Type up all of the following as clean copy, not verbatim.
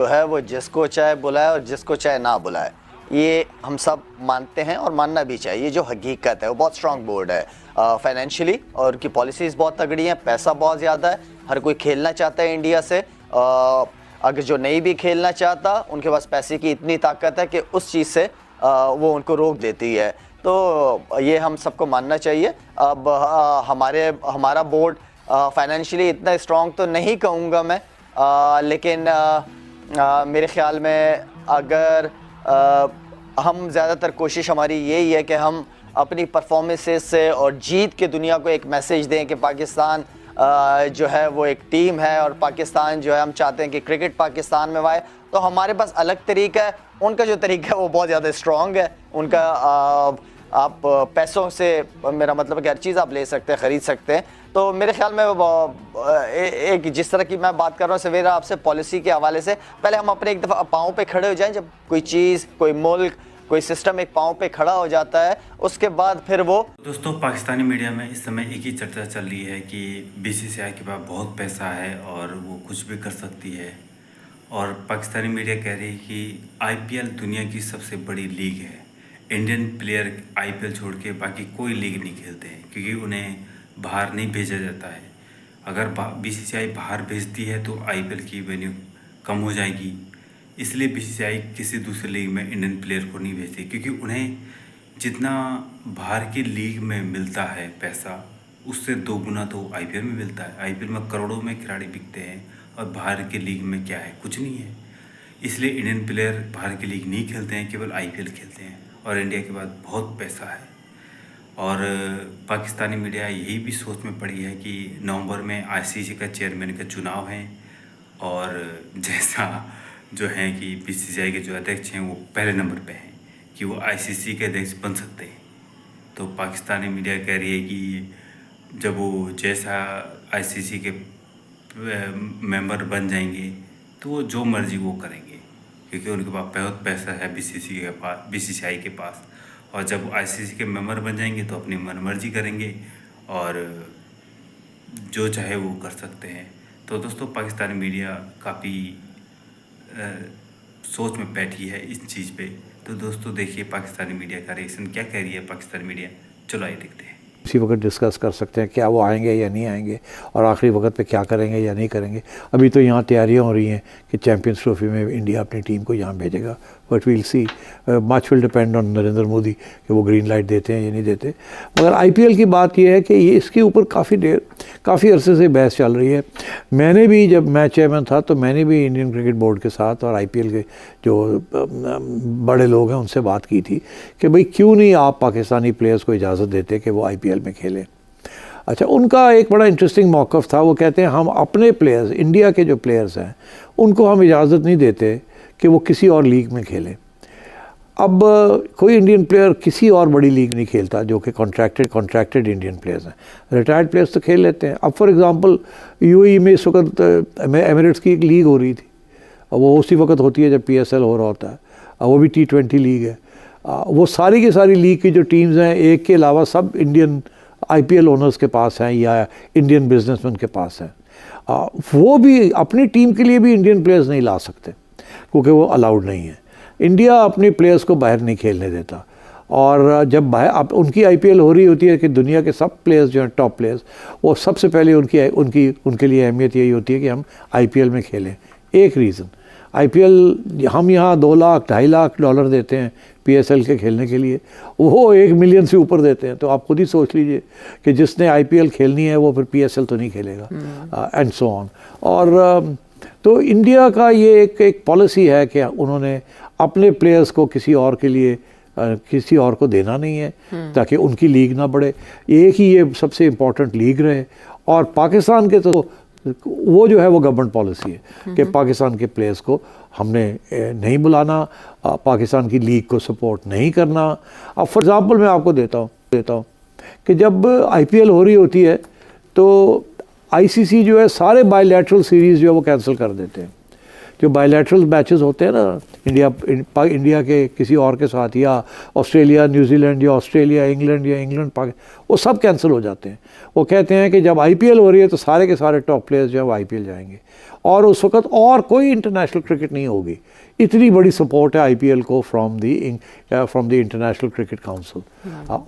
जो है वो जिसको चाहे बुलाए और जिसको चाहे ना बुलाए, ये हम सब मानते हैं और मानना भी चाहिए। ये जो हकीकत है वो बहुत स्ट्रांग बोर्ड है फाइनेंशियली, और उनकी पॉलिसीज़ बहुत तगड़ी हैं, पैसा बहुत ज़्यादा है, हर कोई खेलना चाहता है इंडिया से। अगर जो नहीं भी खेलना चाहता, उनके पास पैसे की इतनी ताकत है कि उस चीज़ से वो उनको रोक देती है। तो ये हम सबको मानना चाहिए। अब हमारा बोर्ड फाइनेंशियली इतना स्ट्रांग तो नहीं कहूँगा मैं, लेकिन मेरे ख्याल में अगर हम ज़्यादातर कोशिश हमारी यही है कि हम अपनी परफॉर्मेंसेस से और जीत के दुनिया को एक मैसेज दें कि पाकिस्तान जो है वो एक टीम है, और पाकिस्तान जो है हम चाहते हैं कि क्रिकेट पाकिस्तान में आए। तो हमारे पास अलग तरीका है, उनका जो तरीका है वो बहुत ज़्यादा स्ट्रॉन्ग है। उनका आप पैसों से, मेरा मतलब है कि हर चीज़ आप ले सकते हैं, ख़रीद सकते हैं। तो मेरे ख्याल में एक जिस तरह की मैं बात कर रहा हूँ सवेरा आपसे पॉलिसी के हवाले से, पहले हम अपने एक दफ़ा पाँव पे खड़े हो जाएं। जब कोई चीज़, कोई मुल्क, कोई सिस्टम एक पाँव पे खड़ा हो जाता है, उसके बाद फिर वो। दोस्तों, पाकिस्तानी मीडिया में इस समय एक ही चर्चा चल रही है कि बीसीसीआई के पास बहुत पैसा है और वो कुछ भी कर सकती है। और पाकिस्तानी मीडिया कह रही है कि आईपीएल दुनिया की सबसे बड़ी लीग है। इंडियन प्लेयर आईपीएल छोड़ के बाकी कोई लीग नहीं खेलते हैं, क्योंकि उन्हें बाहर नहीं भेजा जाता है। अगर बीसीसीआई बाहर भेजती है तो आईपीएल की वेन्यू कम हो जाएगी, इसलिए बीसीसीआई किसी दूसरी लीग में इंडियन प्लेयर को नहीं भेजती, क्योंकि उन्हें जितना बाहर की लीग में मिलता है पैसा, उससे 2 गुना तो आईपीएल में मिलता है। आईपीएल में करोड़ों में खिलाड़ी बिकते हैं, और बाहर की लीग में क्या है, कुछ नहीं है। इसलिए इंडियन प्लेयर बाहर की लीग नहीं खेलते हैं, केवल आईपीएल खेलते हैं। और इंडिया के पास बहुत पैसा है। और पाकिस्तानी मीडिया यही भी सोच में पड़ी है कि नवंबर में आईसीसी का चेयरमैन का चुनाव है, और जैसा जो है कि बीसीसीआई के जो अध्यक्ष हैं वो पहले नंबर पे हैं कि वो आईसीसी के अध्यक्ष बन सकते हैं। तो पाकिस्तानी मीडिया कह रही है कि जब वो जैसा आईसीसी के मेंबर बन जाएंगे तो वो जो मर्जी वो करेंगे, क्योंकि उनके पास बहुत पैसा है बीसीसीआई के पास। और जब आईसीसी के मेंबर बन जाएंगे तो अपनी मनमर्जी करेंगे और जो चाहे वो कर सकते हैं। तो दोस्तों, पाकिस्तानी मीडिया काफ़ी सोच में बैठी है इस चीज़ पे। तो दोस्तों देखिए पाकिस्तानी मीडिया का रिएक्शन क्या कह रही है पाकिस्तानी मीडिया। चलो आइए देखते हैं। उसी वक्त डिस्कस कर सकते हैं क्या वो आएंगे या नहीं आएंगे, और आखिरी वक्त पे क्या करेंगे या नहीं करेंगे। अभी तो यहाँ तैयारियाँ हो रही हैं कि चैम्पियंस ट्रॉफी में इंडिया अपनी टीम को यहाँ भेजेगा, but we'll see. Much will depend on Narendra Modi कि वो ग्रीन लाइट देते हैं या नहीं देते। मगर आईपीएल की बात यह है कि ये इसके ऊपर काफ़ी अरसे से बहस चल रही है। मैंने भी, जब मैं चेयरमैन था, तो मैंने भी इंडियन क्रिकेट बोर्ड के साथ और आईपीएल के जो बड़े लोग हैं उनसे बात की थी कि भाई क्यों नहीं आप पाकिस्तानी प्लेयर्स को इजाज़त देते कि वो आईपीएल में खेलें। अच्छा, उनका एक बड़ा इंटरेस्टिंग मौक़िफ़ था। वो कहते हैं हम अपने प्लेयर्स, इंडिया के जो प्लेयर्स हैं, उनको हम इजाज़त नहीं देते कि वो किसी और लीग में खेलें। अब कोई इंडियन प्लेयर किसी और बड़ी लीग नहीं खेलता जो कि कॉन्ट्रैक्टेड इंडियन प्लेयर्स हैं। रिटायर्ड प्लेयर्स तो खेल लेते हैं। अब फॉर एग्ज़ाम्पल यूएई में इस वक्त एमिरेट्स की एक लीग हो रही थी, वो उसी वक्त होती है जब पीएसएल हो रहा होता है, वो भी T20 लीग है। वो सारी की सारी लीग की जो टीम्स हैं, एक के अलावा सब इंडियन आईपीएल ओनर्स के पास हैं या इंडियन बिजनेसमैन के पास हैं। वो भी अपनी टीम के लिए भी इंडियन प्लेयर्स नहीं ला सकते, क्योंकि वो अलाउड नहीं है। इंडिया अपने प्लेयर्स को बाहर नहीं खेलने देता। और जब बाहर अब उनकी आईपीएल हो रही होती है कि दुनिया के सब प्लेयर्स जो हैं, टॉप प्लेयर्स, वो सबसे पहले उनके लिए अहमियत यही होती है कि हम आईपीएल में खेलें। एक रीज़न, आईपीएल हम यहाँ $2 लाख $2.5 लाख देते हैं पीएसएल के खेलने के लिए, वो 1 मिलियन से ऊपर देते हैं। तो आप खुद ही सोच लीजिए कि जिसने आईपीएल खेलनी है वो फिर पीएसएल तो नहीं खेलेगा, एंड सो ऑन। और तो इंडिया का ये एक पॉलिसी है कि उन्होंने अपने प्लेयर्स को किसी और के लिए किसी और को देना नहीं है, ताकि उनकी लीग ना बढ़े। एक ही ये सबसे इम्पोर्टेंट लीग रहे। और पाकिस्तान के तो वो जो है वो गवर्नमेंट पॉलिसी है कि पाकिस्तान के प्लेयर्स को हमने नहीं बुलाना, पाकिस्तान की लीग को सपोर्ट नहीं करना। अब फॉर एग्ज़ाम्पल मैं आपको देता हूँ कि जब आईपीएल हो रही होती है तो आईसीसी जो है सारे बायलैटरल सीरीज़ जो है वो कैंसिल कर देते हैं, जो बायलैटरल मैचेस होते हैं ना इंडिया के किसी और के साथ, या ऑस्ट्रेलिया न्यूजीलैंड, या ऑस्ट्रेलिया इंग्लैंड, या इंग्लैंड पाकिस्तान, वो सब कैंसिल हो जाते हैं। वो कहते हैं कि जब आईपीएल हो रही है तो सारे के सारे टॉप प्लेयर्स जो है वो आईपीएल जाएंगे, और उस वक्त और कोई इंटरनेशनल क्रिकेट नहीं होगी। इतनी बड़ी सपोर्ट है आईपीएल को from the international cricket council.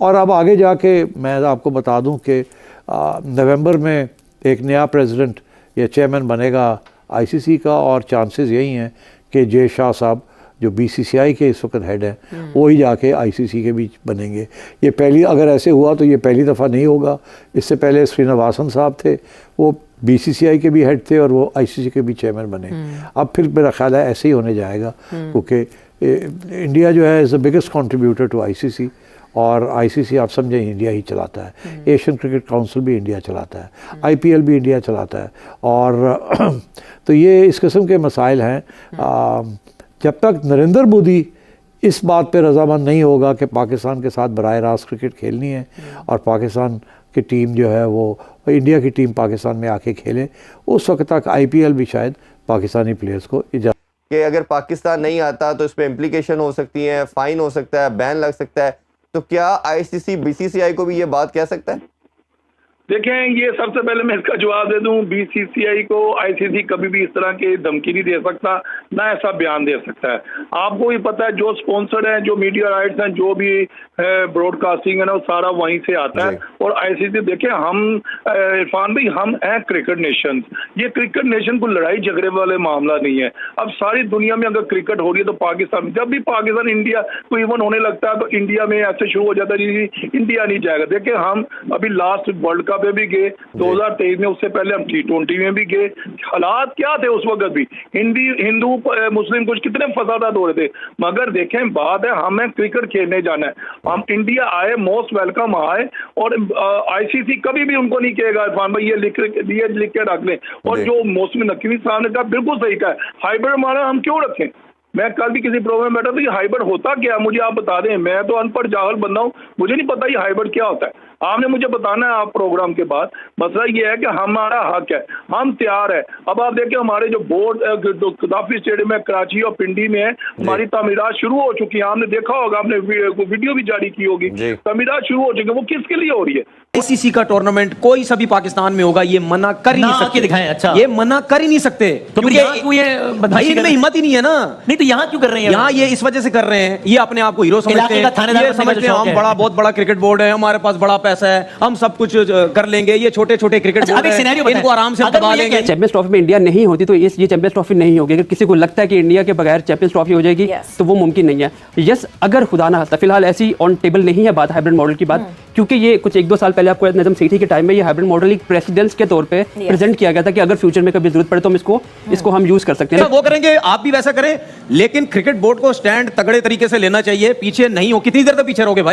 और अब आगे जाके मैं आपको बता दूं कि नवंबर में एक नया प्रेसिडेंट या चेयरमैन बनेगा आईसीसी का, और चांसेस यही हैं कि जय शाह साहब जो बीसीसीआई के इस वक्त हेड हैं वो ही जाके आईसीसी के बीच बनेंगे। ये पहली, अगर ऐसे हुआ तो ये पहली दफ़ा नहीं होगा। इससे पहले श्रीनिवासन साहब थे, वो बीसीसीआई के भी हेड थे और वो आईसीसी के भी चेयरमैन बने। अब फिर मेरा ख्याल है ऐसे ही होने जाएगा, क्योंकि इंडिया जो है is the biggest contributor to ICC, और आईसीसी आप समझें इंडिया ही चलाता है। एशियन क्रिकेट काउंसिल भी इंडिया चलाता है, आईपीएल भी इंडिया चलाता है। और तो ये इस किस्म के मसाइल हैं। जब तक नरेंद्र मोदी इस बात पे रजामंद नहीं होगा कि पाकिस्तान के साथ बराह रास्त क्रिकेट खेलनी है, और पाकिस्तान की टीम जो है वो इंडिया की टीम पाकिस्तान में आके खेले, उस वक्त तक आईपीएल भी शायद पाकिस्तानी प्लेयर्स को इजाज़त कि अगर पाकिस्तान नहीं आता तो इस पर इम्प्लीकेशन हो सकती है, फाइन हो सकता है, बैन लग सकता है। तो क्या आईसीसी बीसीसीआई को भी ये बात कह सकता है? देखें, ये सबसे पहले मैं इसका जवाब दे दूं, बीसीसीआई को आईसीसी कभी भी इस तरह की धमकी नहीं दे सकता, ना ऐसा बयान दे सकता है। आपको भी पता है जो स्पॉन्सर हैं, जो मीडिया राइट्स हैं, जो भी ब्रॉडकास्टिंग है ना, वो सारा वहीं से आता है। और आईसीसी देखें, हम इरफान भाई, हम हैं क्रिकेट नेशन। ये क्रिकेट नेशन को लड़ाई झगड़े वाले मामला नहीं है। अब सारी दुनिया में अगर क्रिकेट हो रही है तो पाकिस्तान, जब भी पाकिस्तान इंडिया को इवन होने लगता है तो इंडिया में ऐसे शुरू हो जाता है इंडिया नहीं जाएगा। देखें, हम अभी लास्ट वर्ल्ड कप में भी गए 2023 में, उससे पहले हम T20 में भी गए। हालात क्या थे उस वक्त भी, हिंदू मुस्लिम कुछ कितने फसादात हो रहे थे, मगर देखें बात है हमें क्रिकेट खेलने जाना है। हम इंडिया आए, मोस्ट वेलकम आए, और आईसीसी कभी भी उनको नहीं कहेगा इरफान भाई ये लिख के रख लें। और जो मौसमी नकवी साहब ने कहा बिल्कुल सही कहा, हाइब्रिड माना हम क्यों रखें। मैं कल भी किसी प्रोग्राम में बैठा था, ये हाइब्रिड होता क्या, मुझे आप बता दें। मैं तो अनपढ़ जाहल बंदा हूँ, मुझे नहीं पता ये हाइब्रिड क्या होता है। आपने मुझे बताना है आप प्रोग्राम के बाद। मसला ये है कि हमारा हक है, हम तैयार है। अब आप देखें, हमारे जो बोर्ड गद्दाफी स्टेडियम है कराची और पिंडी में है, हमारी तामीरात शुरू हो चुकी है। आपने देखा होगा, आपने वीडियो भी जारी की होगी, तामीरात शुरू हो चुकी है। वो किसके लिए हो रही है? आईसीसी का टूर्नामेंट कोई सा भी पाकिस्तान में होगा, ये मना कर ही नहीं सकते। दिखाएं, अच्छा, ये मना कर ही नहीं सकते, क्योंकि भाई इनमें हिम्मत ही नहीं है ना। नहीं तो यहाँ क्यों कर रहे हैं? यहाँ ये इस वजह से कर रहे हैं, ये अपने आप को हीरो समझते हैं, ये समझते हैं हम बहुत बड़ा क्रिकेट बोर्ड है, हमारे पास बड़ा पैसा है, हम सब कुछ कर लेंगे। ये छोटे छोटे क्रिकेट बोर्ड हैं, इनको आराम से दबा लेंगे। चैंपियंस ट्रॉफी में इंडिया नहीं होती तो ये चैंपियंस ट्रॉफी नहीं होगी। अगर किसी को लगता है कि इंडिया के बगैर चैंपियंस ट्रॉफी हो जाएगी तो वो मुमकिन नहीं है। यस, अगर खुदा ना खास्ता फिलहाल ऐसी ऑन टेबल नहीं है बात हाइब्रिड मॉडल की बात, क्योंकि ये कुछ 1-2 साल पहले आपको नजम सीटी के टाइम में ये हाइब्रिड मॉडल एक प्रेसिडेंस के तौर पे प्रेजेंट किया गया था कि अगर फ्यूचर में कभी जरूरत पड़े तो हम इसको हम यूज कर सकते हैं। वो करेंगे, आप भी वैसा करें, लेकिन क्रिकेट बोर्ड को स्टैंड तगड़े तरीके से लेना चाहिए। पीछे नहीं हो, कितनी देर तक पीछे रहोगे भाई?